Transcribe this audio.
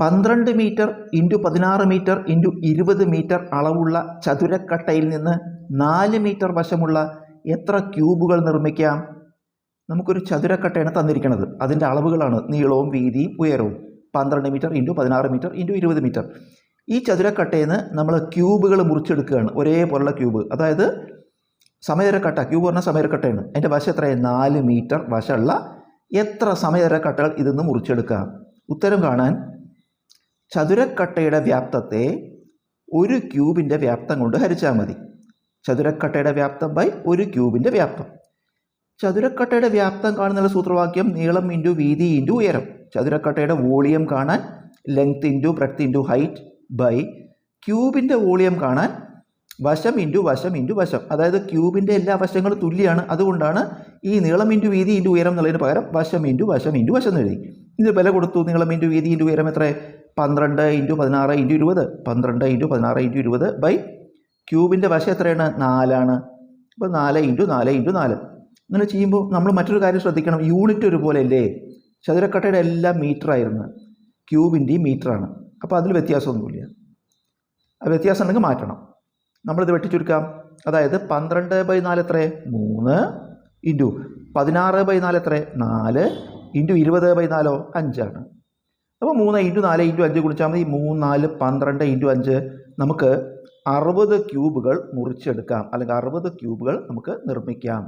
12 metre into 16 metre into 20 metre അളവുള്ള ചതുരക്കട്ടയിൽ നിന്ന് 4 മീറ്റർ വശമുള്ള എത്ര ക്യൂബുകൾ നിർമ്മിക്കാം? നമുക്കൊരു ചതുരക്കട്ടയാണ് തന്നിരിക്കുന്നത്. അതിൻ്റെ അളവുകളാണ് നീളവും വീതിയും ഉയരവും. 12 metre into 16 metre into 20 metre. ഈ ചതുരക്കട്ടയിൽ നിന്ന് നമ്മൾ ക്യൂബുകൾ മുറിച്ചെടുക്കുകയാണ്, ഒരേപോലുള്ള ക്യൂബ്. അതായത് സമചതുരക്കട്ട, ക്യൂബ് പറഞ്ഞാൽ സമചതുരക്കട്ടയാണ്. അതിൻ്റെ വശം എത്രയാണ്? 4 മീറ്റർ വശമുള്ള എത്ര സമചതുരക്കട്ടകൾ ഇതിന്ന് മുറിച്ചെടുക്കാം? ഉത്തരം കാണാൻ ചതുരക്കട്ടയുടെ വ്യാപ്തത്തെ ഒരു ക്യൂബിൻ്റെ വ്യാപ്തം കൊണ്ട് ഹരിച്ചാൽ മതി. ചതുരക്കട്ടയുടെ വ്യാപ്തം ബൈ ഒരു ക്യൂബിൻ്റെ വ്യാപ്തം. ചതുരക്കട്ടയുടെ വ്യാപ്തം കാണുന്നുള്ള സൂത്രവാക്യം നീളം ഇൻറ്റു വീതി ഇൻറ്റു ഉയരം. ചതുരക്കട്ടയുടെ വോളിയം കാണാൻ length into breadth into height by ക്യൂബിൻ്റെ വോളിയം കാണാൻ വശം ഇൻറ്റു വശം ഇൻറ്റു വശം. അതായത് ക്യൂബിൻ്റെ എല്ലാ വശങ്ങളും തുല്യമാണ്. അതുകൊണ്ടാണ് ഈ നീളം ഇൻറ്റു വീതി ഇൻറ്റു ഉയരം എന്നുള്ളതിന് പകരം വശം ഇൻറ്റു വശം ഇൻറ്റു വശം എന്ന് എഴുതി. ഇത് വില കൊടുത്തു. നീളം ഇൻറ്റു വീതി ഇൻറ്റു ഉയരം എത്ര? 12 into 16 into 20. 12 into 16 into 20 by ക്യൂബിൻ്റെ വശം എത്രയാണ്? 4 ആണ്. അപ്പോൾ 4 ഇൻറ്റു 4 ഇൻറ്റു 4. അങ്ങനെ ചെയ്യുമ്പോൾ നമ്മൾ മറ്റൊരു കാര്യം ശ്രദ്ധിക്കണം. യൂണിറ്റ് ഒരുപോലെ അല്ലേ? ചതുരക്കട്ടയുടെ എല്ലാം മീറ്റർ ആയിരുന്നു, ക്യൂബിൻ്റെയും മീറ്ററാണ്. അപ്പോൾ അതിൽ വ്യത്യാസമൊന്നുമില്ല. ആ വ്യത്യാസം ഉണ്ടെങ്കിൽ മാറ്റണം. നമ്മളിത് വെട്ടിച്ചുരുക്കാം. അതായത് 12/4 എത്ര? 3 ഇൻറ്റു 16/4 എത്ര? 4 ഇൻറ്റു 20/4 5 ആണ്. അപ്പോൾ 3 ഇൻറ്റു 4 ഇൻറ്റു 5 കുടിച്ചാൽ മതി. 3 4 12 ഇൻറ്റു 5 നമുക്ക് 60 ക്യൂബുകൾ മുറിച്ചെടുക്കാം, അല്ലെങ്കിൽ 60 ക്യൂബുകൾ നമുക്ക് നിർമ്മിക്കാം.